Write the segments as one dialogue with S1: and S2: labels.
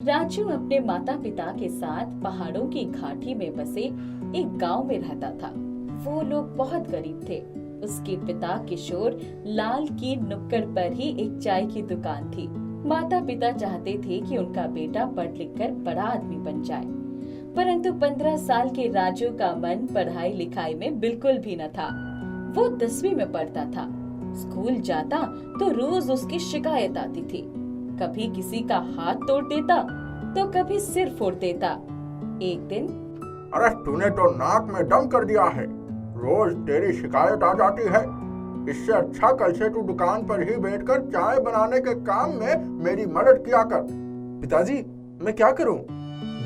S1: राजू अपने माता पिता के साथ पहाड़ों की घाटी में बसे एक गांव में रहता था। वो लोग बहुत गरीब थे। उसके पिता किशोर लाल की नुक्कड़ पर ही एक चाय की दुकान थी। माता पिता चाहते थे कि उनका बेटा पढ़ लिख कर बड़ा आदमी बन जाए, परंतु 15 साल के राजू का मन पढ़ाई लिखाई में बिल्कुल भी न था। वो 10वीं में पढ़ता था। स्कूल जाता तो रोज उसकी शिकायत आती थी। कभी किसी का हाथ तोड़ देता तो कभी सिर फोड़ देता। एक दिन,
S2: अरे तूने तो नाक में दम कर दिया है, रोज तेरी शिकायत आ जाती है। इससे अच्छा कल से तू दुकान पर ही बैठकर चाय बनाने के काम में मेरी मदद किया कर।
S3: पिताजी, मैं क्या करूं?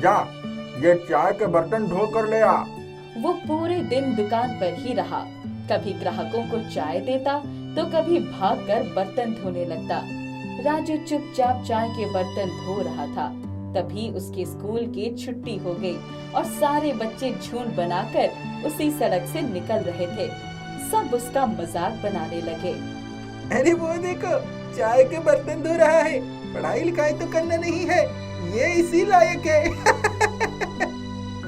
S2: जा, ये चाय के बर्तन धो कर ले आ।
S1: वो पूरे दिन दुकान पर ही रहा। कभी ग्राहकों को चाय देता तो कभी भागकर बर्तन धोने लगता। राजू चुपचाप चाय के बर्तन धो रहा था। तभी उसके स्कूल की छुट्टी हो गई और सारे बच्चे झुंड बनाकर उसी सड़क से निकल रहे थे। सब उसका मजाक बनाने लगे।
S3: अरे वो देखो, चाय के बर्तन धो रहा है। पढ़ाई लिखाई तो करना नहीं है, ये इसी लायक है।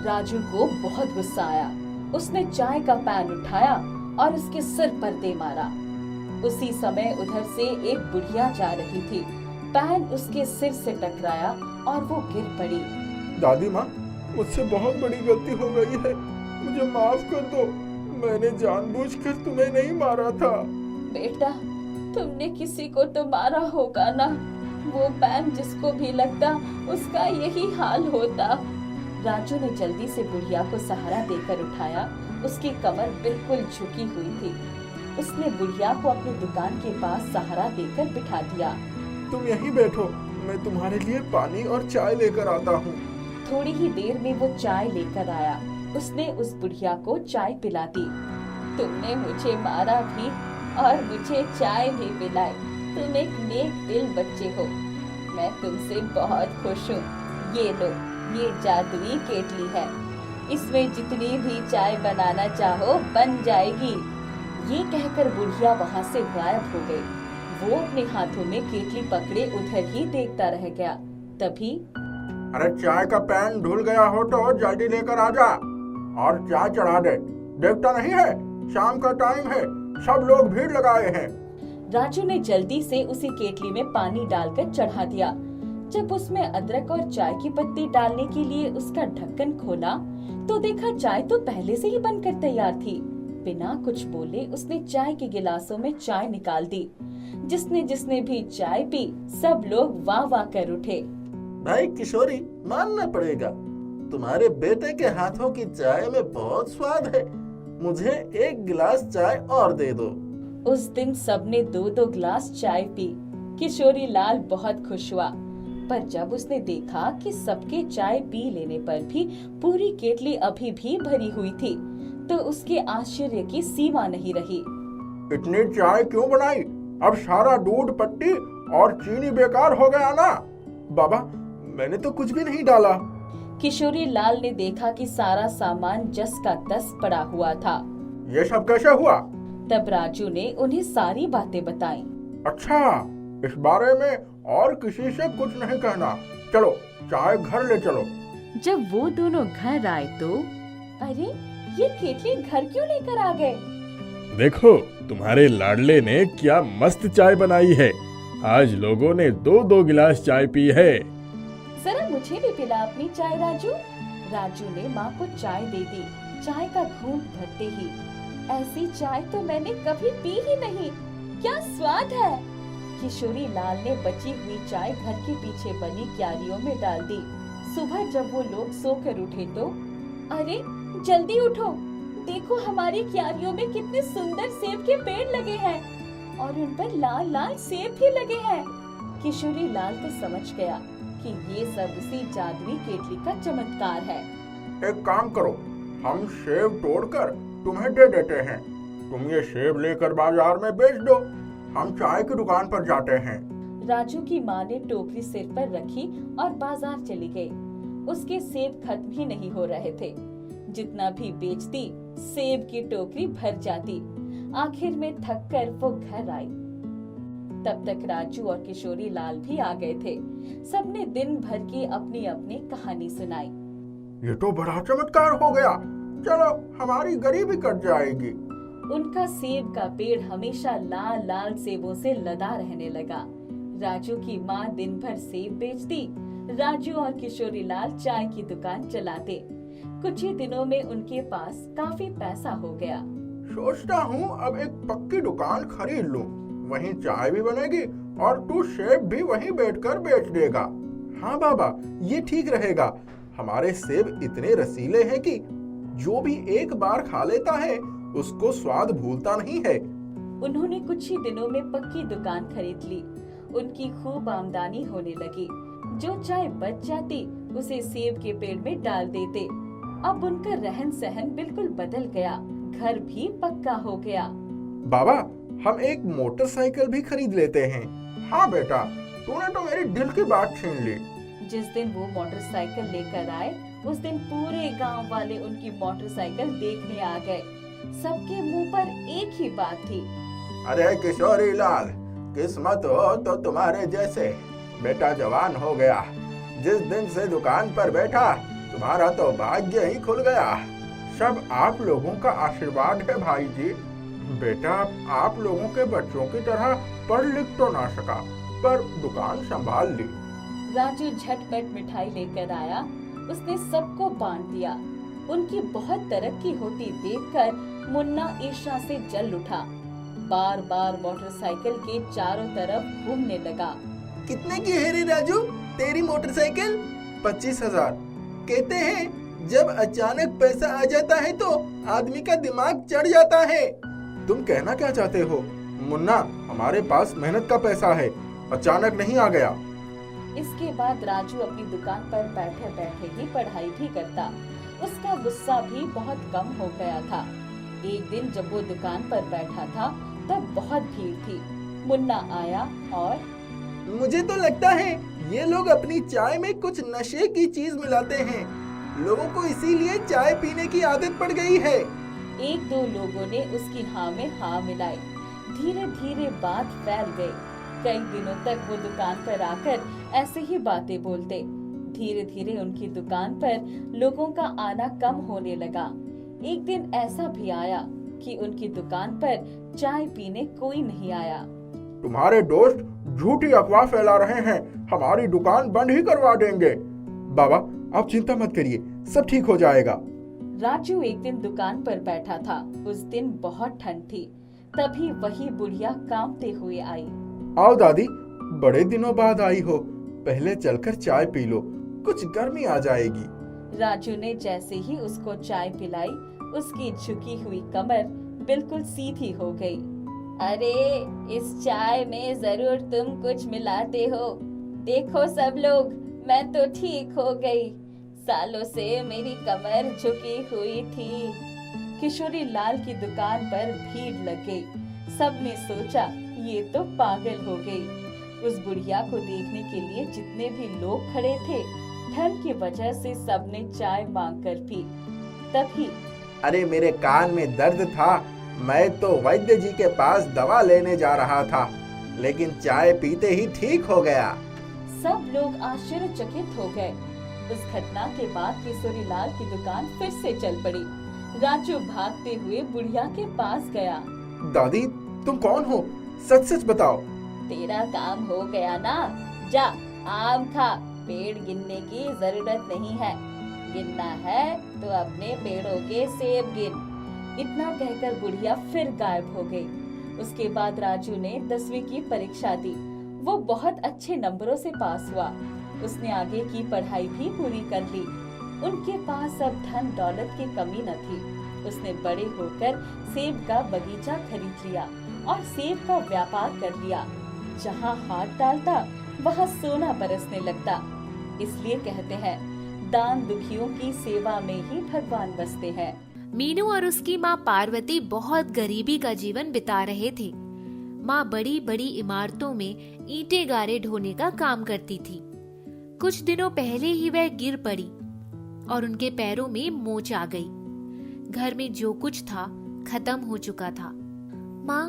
S1: राजू को बहुत गुस्सा आया। उसने चाय का पैन उठाया और उसके सिर पर दे मारा। उसी समय उधर से एक बुढ़िया जा रही थी। पैन उसके सिर से टकराया और वो गिर पड़ी।
S3: दादी माँ, मुझसे बहुत बड़ी गलती हो गई है, मुझे माफ कर दो। मैंने जानबूझकर तुम्हें नहीं मारा था।
S1: बेटा, तुमने किसी को तो मारा होगा ना। वो पैन जिसको भी लगता उसका यही हाल होता। राजू ने जल्दी से बुढ़िया को सहारा देकर उठाया। उसकी कमर बिल्कुल झुकी हुई थी। उसने बुढ़िया को अपनी दुकान के पास सहारा देकर बिठा दिया।
S3: तुम यहीं बैठो, मैं तुम्हारे लिए पानी और चाय लेकर आता हूँ।
S1: थोड़ी ही देर में वो चाय लेकर आया। उसने उस बुढ़िया को चाय पिला दी। तुमने मुझे मारा भी और मुझे चाय भी पिलाई। तुम एक नेक दिल बच्चे हो। मैं तुमसे बहुत खुश हूँ। ये लो, ये जादुई केतली है। इसमें जितनी भी चाय बनाना चाहो बन जाएगी। ये कहकर बुढ़िया वहाँ से गायब हो गई। वो अपने हाथों में केतली पकड़े उधर ही देखता रह गया। तभी,
S2: अरे चाय का पैन धुल गया हो तो जल्दी लेकर आ जा और चाय चढ़ा दे। देखता नहीं है, शाम का टाइम है, सब लोग भीड़ लगाए हैं।
S1: राजू ने जल्दी से उसी केतली में पानी डालकर चढ़ा दिया। जब उसमें अदरक और चाय की पत्ती डालने के लिए उसका ढक्कन खोला तो देखा चाय तो पहले से ही बनकर तैयार थी। बिना कुछ बोले उसने चाय के गिलासों में चाय निकाल दी। जिसने जिसने भी चाय पी सब लोग वाह वाह कर उठे।
S4: भाई किशोरी, मानना पड़ेगा, तुम्हारे बेटे के हाथों की चाय में बहुत स्वाद है। मुझे एक गिलास चाय और दे दो।
S1: उस दिन सबने 2-2 गिलास चाय पी। किशोरी लाल बहुत खुश हुआ, पर जब उसने देखा कि सबके चाय पी लेने पर भी पूरी केतली अभी भी भरी हुई थी तो उसके आश्चर्य की सीमा नहीं रही।
S2: इतनी चाय क्यों बनाई? अब सारा दूध, पत्ती और चीनी बेकार हो गया ना।
S3: बाबा, मैंने तो कुछ भी नहीं डाला।
S1: किशोरी लाल ने देखा कि सारा सामान जस का तस पड़ा हुआ था।
S2: ये सब कैसे हुआ?
S1: तब राजू ने उन्हें सारी बातें बताई।
S2: अच्छा, इस बारे में और किसी से कुछ नहीं कहना। चलो चाय घर ले चलो।
S1: जब वो दोनों घर आए तो, अरे ये केतली घर क्यों लेकर आ गए?
S5: देखो, तुम्हारे लाडले ने क्या मस्त चाय बनाई है। आज लोगों ने 2-2 गिलास चाय पी है।
S1: जरा मुझे भी पिला अपनी चाय राजू। राजू ने माँ को चाय दे दी। चाय का घूंट भरते ही, ऐसी चाय तो मैंने कभी पी ही नहीं, क्या स्वाद है। किशोरी लाल ने बची हुई चाय घर के पीछे बनी क्यारियों में डाल दी। सुबह जब वो लोग सोकर उठे तो, अरे जल्दी उठो, देखो हमारी क्यारियों में कितने सुंदर सेब के पेड़ लगे हैं और उन पर लाल लाल सेब भी लगे हैं। किशोरी लाल तो समझ गया कि ये सब उसी जादुई केतली का चमत्कार है।
S2: एक काम करो, हम सेब तोड़कर तुम्हें दे देते हैं। तुम ये सेब लेकर बाजार में बेच दो। हम चाय की दुकान पर जाते हैं।
S1: राजू की माँ ने टोकरी सिर पर रखी और बाजार चली गई। उसके सेब खत्म ही नहीं हो रहे थे। जितना भी बेचती सेब की टोकरी भर जाती। आखिर में थककर वो घर आई। तब तक राजू और किशोरी लाल भी आ गए थे। सबने दिन भर की अपनी अपनी कहानी सुनाई।
S2: ये तो बड़ा चमत्कार हो गया। चलो हमारी गरीबी कट जाएगी।
S1: उनका सेब का पेड़ हमेशा लाल लाल सेबों से लदा रहने लगा। राजू की माँ दिन भर सेब बेचती, राजू और किशोरी लाल चाय की दुकान चलाते। कुछ ही दिनों में उनके पास काफी पैसा हो गया।
S2: सोचता हूँ अब एक पक्की दुकान खरीद लूं, वहीं चाय भी बनेगी और तू सेब भी वहीं बैठकर बेच देगा।
S3: हाँ बाबा, ये ठीक रहेगा। हमारे सेब इतने रसीले हैं कि जो भी एक बार खा लेता है उसको स्वाद भूलता नहीं है।
S1: उन्होंने कुछ ही दिनों में पक्की दुकान खरीद ली। उनकी खूब आमदनी होने लगी। जो चाय बच जाती उसे सेब के पेड़ में डाल देते। अब उनका रहन सहन बिल्कुल बदल गया। घर भी पक्का हो गया।
S3: बाबा, हम एक मोटरसाइकिल भी खरीद लेते हैं।
S2: हाँ बेटा, तूने तो मेरी दिल की बात छीन ली।
S1: जिस दिन वो मोटरसाइकिल लेकर आए उस दिन पूरे गांव वाले उनकी मोटरसाइकिल देखने आ गए। सबके मुंह पर एक ही बात थी,
S2: अरे किशोरी लाल, किस्मत हो तो तुम्हारे जैसे। बेटा जवान हो गया। जिस दिन से दुकान पर बैठा तुम्हारा तो भाग्य ही खुल गया। सब आप लोगों का आशीर्वाद है भाई जी। बेटा आप लोगों के बच्चों की तरह पढ़ लिख तो ना सका, पर दुकान संभाल ली।
S1: राजू झटपट मिठाई लेकर आया। उसने सबको बांट दिया। उनकी बहुत तरक्की होती देखकर मुन्ना ईर्ष्या से जल उठा। बार बार मोटरसाइकिल के चारों तरफ घूमने लगा।
S3: कितने की है रे राजू तेरी मोटरसाइकिल? 25,000। कहते हैं जब अचानक पैसा आ जाता है तो आदमी का दिमाग चढ़ जाता है। तुम कहना क्या चाहते हो? मुन्ना, हमारे पास मेहनत का पैसा है, अचानक नहीं आ गया।
S1: इसके बाद राजू अपनी दुकान पर बैठे बैठे ही पढ़ाई भी करता। उसका गुस्सा भी बहुत कम हो गया था। एक दिन जब वो दुकान पर बैठा था तब बहुत भीड़ थी। मुन्ना आया और
S3: मुझे तो लगता है ये लोग अपनी चाय में कुछ नशे की चीज मिलाते हैं। लोगों को इसीलिए चाय पीने की आदत पड़ गई है।
S1: एक दो लोगों ने उसकी हाँ में हाँ मिलाई। धीरे धीरे बात फैल गई। कई दिनों तक वो दुकान पर आकर ऐसे ही बातें बोलते। धीरे धीरे उनकी दुकान पर लोगों का आना कम होने लगा। एक दिन ऐसा भी आया कि उनकी दुकान पर चाय पीने कोई नहीं आया।
S2: तुम्हारे दोस्त झूठी अफवाह फैला रहे हैं, हमारी दुकान बंद ही करवा देंगे।
S3: बाबा, आप चिंता मत करिए, सब ठीक हो जाएगा।
S1: राजू एक दिन दुकान पर बैठा था। उस दिन बहुत ठंड थी। तभी वही बुढ़िया कांपते हुए आई।
S3: आओ दादी, बड़े दिनों बाद आई हो, पहले चलकर चाय पी लो, कुछ गर्मी आ जाएगी।
S1: राजू ने जैसे ही उसको चाय पिलाई उसकी झुकी हुई कमर बिल्कुल सीधी हो गई। अरे इस चाय में जरूर तुम कुछ मिलाते हो। देखो सब लोग, मैं तो ठीक हो गई। सालों से मेरी कमर झुकी हुई थी। किशोरी लाल की दुकान पर भीड़ लग गई। सबने सोचा ये तो पागल हो गई। उस बुढ़िया को देखने के लिए जितने भी लोग खड़े थे, ठंड की वजह से सबने चाय मांगकर पी। तभी
S3: अरे मेरे कान में दर्द था, मैं तो वैद्य जी के पास दवा लेने जा रहा था, लेकिन चाय पीते ही ठीक हो गया।
S1: सब लोग आश्चर्यचकित हो गए। उस घटना के बाद किशोरी लाल की दुकान फिर से चल पड़ी। राजू भागते हुए बुढ़िया के पास गया।
S3: दादी, तुम कौन हो? सच सच बताओ।
S1: तेरा काम हो गया ना, जा आम खा। पेड़ गिनने की जरूरत नहीं है, गिनना है तो अपने पेड़ों के सेब गिन। इतना कहकर बुढ़िया फिर गायब हो गई। उसके बाद राजू ने 10वीं की परीक्षा दी। वो बहुत अच्छे नंबरों से पास हुआ। उसने आगे की पढ़ाई भी पूरी कर ली। उनके पास अब धन दौलत की कमी न थी। उसने बड़े होकर सेब का बगीचा खरीद लिया और सेब का व्यापार कर लिया। जहाँ हाथ डालता वहाँ सोना बरसने लगता। इसलिए कहते हैं, दान दुखियों की सेवा में ही भगवान बसते हैं।
S6: मीनू और उसकी माँ पार्वती बहुत गरीबी का जीवन बिता रहे थे। माँ बड़ी बड़ी इमारतों में ईंटें गारे ढोने का काम करती थी। कुछ दिनों पहले ही वह गिर पड़ी और उनके पैरों में मोच आ गई। घर में जो कुछ था खत्म हो चुका था। माँ,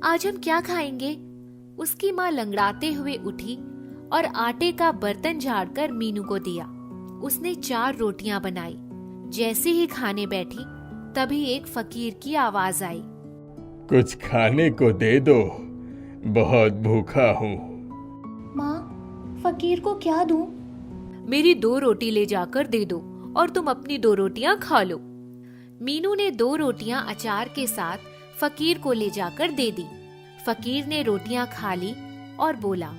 S6: आज हम क्या खाएंगे? उसकी माँ लंगड़ाते हुए उठी और आटे का बर्तन झाड़कर मीनू को दिया। उसने 4 रोटियां बनाई। जैसे ही खाने बैठी तभी एक फकीर की आवाज आई।
S5: कुछ खाने को दे दो, बहुत भूखा हूँ।
S1: माँ, फकीर को क्या दूं?
S6: मेरी 2 रोटी ले जाकर दे दो और तुम अपनी 2 रोटियां खा लो। मीनू ने 2 रोटियां अचार के साथ फकीर को ले जाकर दे दी। फकीर ने रोटियां खा ली और बोला,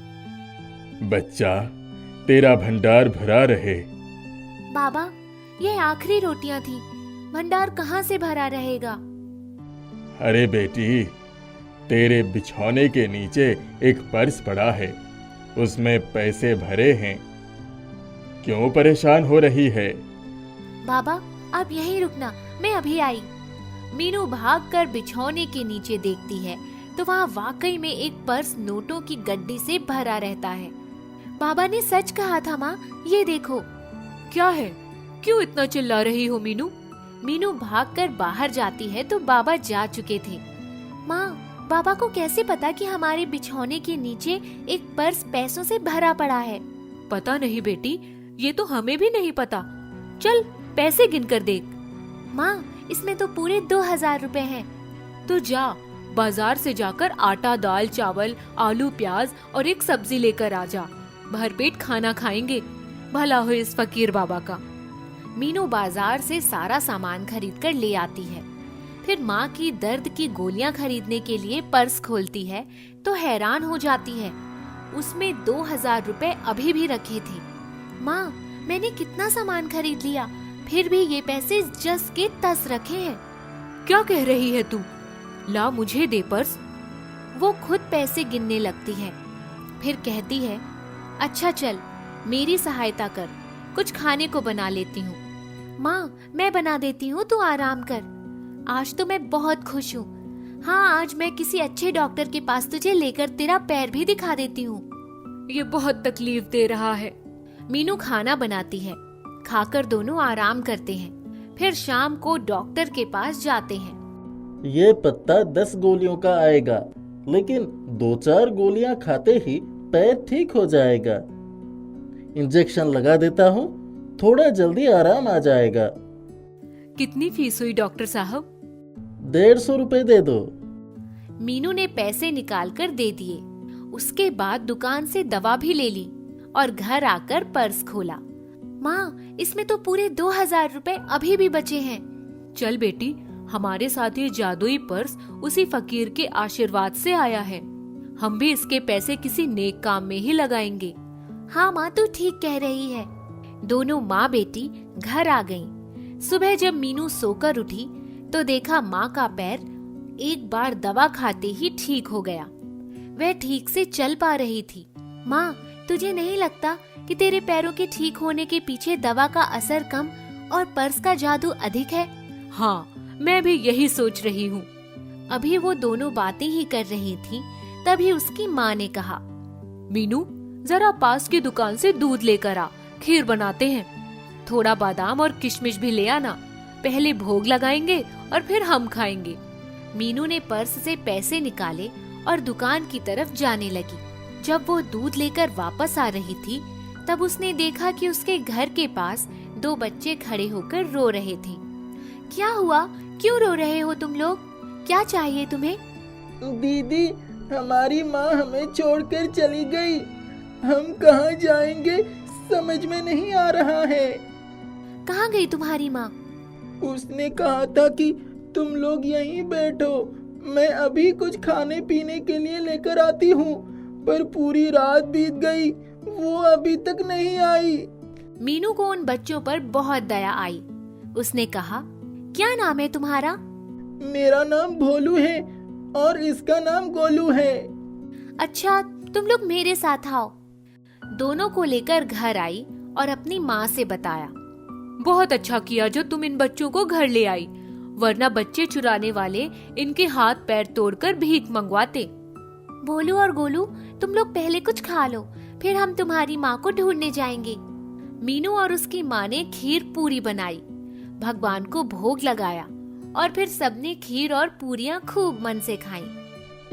S5: बच्चा, तेरा भंडार भरा रहे।
S6: बाबा, ये आखिरी रोटियां थी, भंडार कहाँ से भरा रहेगा?
S5: अरे बेटी, तेरे बिछौने के नीचे एक पर्स पड़ा है, उसमें पैसे भरे हैं। क्यों परेशान हो रही है?
S6: बाबा, आप यहीं रुकना, मैं अभी आई। मीनू भागकर बिछौने के नीचे देखती है तो वहाँ वाकई में एक पर्स नोटों की गड्डी से भरा रहता है। बाबा ने सच कहा था माँ, ये देखो। क्या है? क्यों इतना चिल्ला रही हो मीनू? मीनू भागकर बाहर जाती है तो बाबा जा चुके थे। माँ, बाबा को कैसे पता कि हमारे बिछौने के नीचे एक पर्स पैसों से भरा पड़ा है? पता नहीं बेटी, ये तो हमें भी नहीं पता। चल पैसे गिन कर देख। माँ, इसमें तो पूरे 2000 रुपए हैं। तो जा, बाजार से जाकर आटा, दाल, चावल, आलू, प्याज और एक सब्जी लेकर आ जा। भरपेट खाना खाएंगे, भला हो इस फकीर बाबा का। मीनू बाजार से सारा सामान खरीद कर ले आती है। फिर माँ की दर्द की गोलियां खरीदने के लिए पर्स खोलती है तो हैरान हो जाती है। उसमें 2000 रुपए अभी भी रखे थे। माँ, मैंने कितना सामान खरीद लिया, फिर भी ये पैसे जस के तस रखे हैं। क्या कह रही है तू? ला मुझे दे पर्स। वो खुद पैसे गिनने लगती है। फिर कहती है, अच्छा चल, मेरी सहायता कर, कुछ खाने को बना लेती हूँ। माँ, मैं बना देती हूँ, तू आराम कर। आज तो मैं बहुत खुश हूँ। हाँ, आज मैं किसी अच्छे डॉक्टर के पास तुझे लेकर तेरा पैर भी दिखा देती हूँ। ये बहुत तकलीफ दे रहा है। मीनू खाना बनाती है। खाकर दोनों आराम करते हैं। फिर शाम को डॉक्टर के पास जाते हैं।
S4: ये पत्ता 10 गोलियों का आएगा, लेकिन 2-4 गोलियां खाते ही पैर ठीक हो जाएगा। इंजेक्शन लगा देता हूँ, थोड़ा जल्दी आराम आ जाएगा।
S6: कितनी फीस हुई डॉक्टर साहब?
S4: 150 रुपए दे दो।
S6: मीनू ने पैसे निकालकर दे दिए। उसके बाद दुकान से दवा भी ले ली और घर आकर पर्स खोला। माँ, इसमें तो पूरे 2000 रुपए अभी भी बचे हैं। चल बेटी, हमारे साथ ये जादुई पर्स उसी फकीर के आशीर्वाद से आया है। हम भी इसके पैसे किसी नेक काम में ही लगाएंगे। हाँ माँ, तू ठीक कह रही है। दोनों माँ बेटी घर आ गईं। सुबह जब मीनू सोकर उठी तो देखा माँ का पैर एक बार दवा खाते ही ठीक हो गया। वह ठीक से चल पा रही थी। माँ, तुझे नहीं लगता कि तेरे पैरों के ठीक होने के पीछे दवा का असर कम और पर्स का जादू अधिक है? हाँ, मैं भी यही सोच रही हूँ। अभी वो दोनों बातें ही कर रही थी, तभी उसकी माँ ने कहा, मीनू, जरा पास की दुकान से दूध लेकर आ, खीर बनाते हैं। थोड़ा बादाम और किशमिश भी ले आना, पहले भोग लगाएंगे और फिर हम खाएंगे। मीनू ने पर्स से पैसे निकाले और दुकान की तरफ जाने लगी। जब वो दूध लेकर वापस आ रही थी, तब उसने देखा कि उसके घर के पास 2 बच्चे खड़े होकर रो रहे थे। क्या हुआ? क्यों रो रहे हो तुम लोग? क्या चाहिए तुम्हें?
S3: दीदी, हमारी माँ हमें छोड़कर चली गई। हम कहाँ जाएंगे समझ में नहीं आ रहा है।
S6: कहाँ गई तुम्हारी माँ?
S3: उसने कहा था कि तुम लोग यहीं बैठो, मैं अभी कुछ खाने पीने के लिए लेकर आती हूँ, पर पूरी रात बीत गई, वो अभी तक नहीं आई।
S6: मीनू को उन बच्चों पर बहुत दया आई। उसने कहा, क्या नाम है तुम्हारा?
S3: मेरा नाम भोलू है और इसका नाम गोलू है।
S6: अच्छा, तुम लोग मेरे साथ आओ। दोनों को लेकर घर आई और अपनी माँ से बताया। बहुत अच्छा किया जो तुम इन बच्चों को घर ले आई, वरना बच्चे चुराने वाले इनके हाथ पैर तोड़कर भीख मंगवाते। भोलू और गोलू, तुम लोग पहले कुछ खा लो, फिर हम तुम्हारी माँ को ढूंढने जाएंगे। मीनू और उसकी माँ ने खीर पूरी बनाई, भगवान को भोग लगाया और फिर सबने खीर और पूरियां खूब मन से खाईं।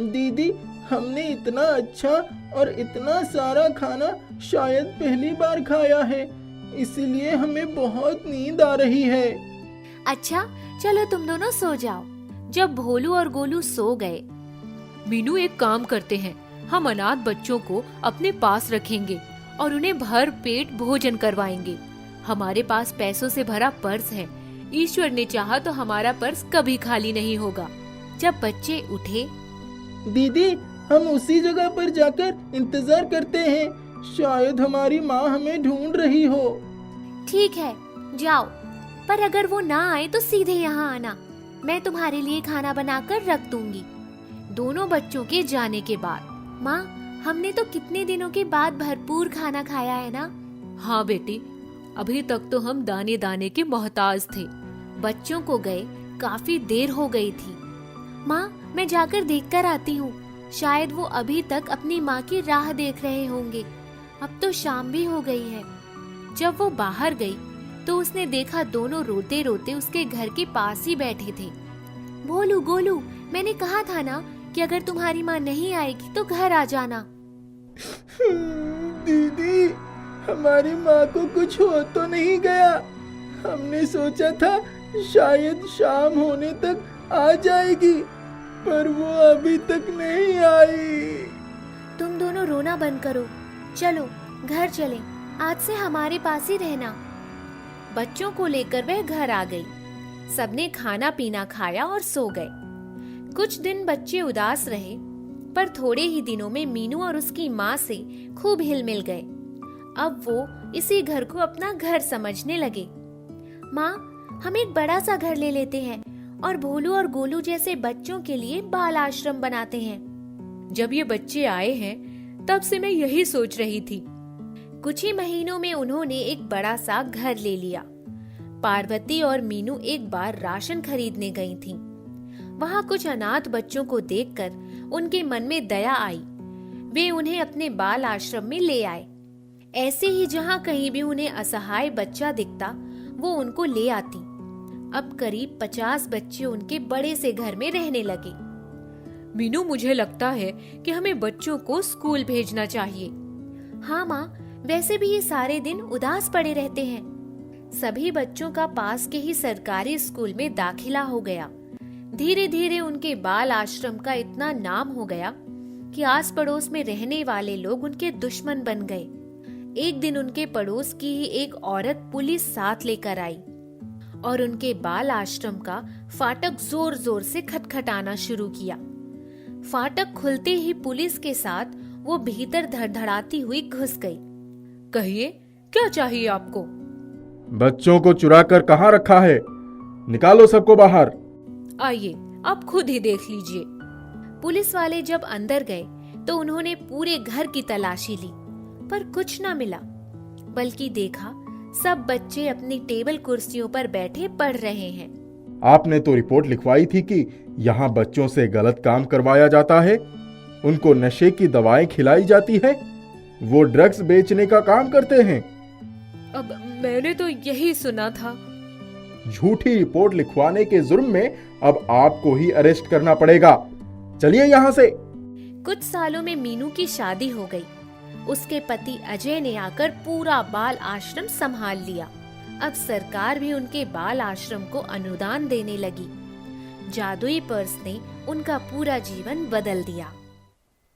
S3: दीदी, हमने इतना अच्छा और इतना सारा खाना शायद पहली बार खाया है, इसलिए हमें बहुत नींद आ रही है।
S6: अच्छा चलो तुम दोनों सो जाओ। जब भोलू और गोलू सो गए, मीनू एक काम करते हैं, हम अनाथ बच्चों को अपने पास रखेंगे और उन्हें भर पेट भोजन करवाएंगे। हमारे पास पैसों से भरा पर्स है, ईश्वर ने चाहा तो हमारा पर्स कभी खाली नहीं होगा। जब बच्चे उठे,
S3: दीदी हम उसी जगह पर जाकर इंतजार करते हैं, शायद हमारी माँ हमें ढूंढ रही हो।
S6: ठीक है जाओ, पर अगर वो ना आए तो सीधे यहाँ आना, मैं तुम्हारे लिए खाना बनाकर रख दूंगी। दोनों बच्चों के जाने के बाद, माँ हमने तो कितने दिनों के बाद भरपूर खाना खाया है ना। हाँ बेटी, अभी तक तो हम दाने दाने के मोहताज थे। बच्चों को गए काफी देर हो गई थी। माँ मैं जाकर देखकर आती हूँ, शायद वो अभी तक अपनी माँ की राह देख रहे होंगे। अब तो शाम भी हो गई है। जब वो बाहर गई तो उसने देखा दोनों रोते रोते उसके घर के पास ही बैठे थे। भोलू गोलू, मैंने कहा था ना कि अगर तुम्हारी माँ नहीं आएगी तो घर आ जाना।
S3: दीदी हमारी माँ को कुछ हो तो नहीं गया? हमने सोचा था शायद शाम होने तक आ जाएगी, पर वो अभी तक नहीं आई।
S6: तुम दोनों रोना बंद करो, चलो घर चलें, आज से हमारे पास ही रहना। बच्चों को लेकर वह घर आ गई। सबने खाना पीना खाया और सो गए। कुछ दिन बच्चे उदास रहे, पर थोड़े ही दिनों में मीनू और उसकी माँ से खूब हिल-मिल गए। अब वो इसी घर को अपना घर समझने लगे। माँ हम एक बड़ा सा घर ले लेते हैं और भोलू और गोलू जैसे बच्चों के लिए बाल आश्रम बनाते हैं। जब ये बच्चे आए हैं तब से मैं यही सोच रही थी। कुछ ही महीनों में उन्होंने एक बड़ा सा घर ले लिया। पार्वती और मीनू एक बार राशन खरीदने गई थीं। वहां कुछ अनाथ बच्चों को देखकर उनके मन में दया आई। वे उन्हें अपने बाल आश्रम में ले आए। ऐसे ही जहां कहीं भी उन्हें असहाय बच्चा दिखता वो उनको ले आती। अब करीब 50 बच्चे उनके बड़े से घर में रहने लगे। मीनू मुझे लगता है कि हमें बच्चों को स्कूल भेजना चाहिए। हाँ माँ, वैसे भी ये सारे दिन उदास पड़े रहते हैं। सभी बच्चों का पास के ही सरकारी स्कूल में दाखिला हो गया। धीरे धीरे उनके बाल आश्रम का इतना नाम हो गया कि आस पड़ोस में रहने वाले लोग उनके दुश्मन बन गए। एक दिन उनके पड़ोस की ही एक औरत पुलिस साथ लेकर आई और उनके बाल आश्रम का फाटक जोर जोर से खटखटाना शुरू किया। फाटक खुलते ही पुलिस के साथ वो भीतर धड़धड़ाती हुई घुस गई। कहिए क्या चाहिए आपको?
S5: बच्चों को चुरा कर कहाँ रखा है? निकालो सबको बाहर।
S6: आइए आप खुद ही देख लीजिए। पुलिस वाले जब अंदर गए तो उन्होंने पूरे घर की तलाशी ली, पर कुछ न मिला। बल्कि देखा सब बच्चे अपनी टेबल कुर्सियों पर बैठे पढ़ रहे हैं।
S5: आपने तो रिपोर्ट लिखवाई थी कि यहाँ बच्चों से गलत काम करवाया जाता है, उनको नशे की दवाएं खिलाई जाती है, वो ड्रग्स बेचने का काम करते हैं।
S6: अब मैंने तो यही सुना था।
S5: झूठी रिपोर्ट लिखवाने के जुर्म में अब आपको ही अरेस्ट करना पड़ेगा। चलिए यहाँ से।
S6: कुछ सालों में मीनू की शादी हो गई। उसके पति अजय ने आकर पूरा बाल आश्रम संभाल लिया। अब सरकार भी उनके बाल आश्रम को अनुदान देने लगी। जादुई पर्स ने उनका पूरा जीवन बदल दिया।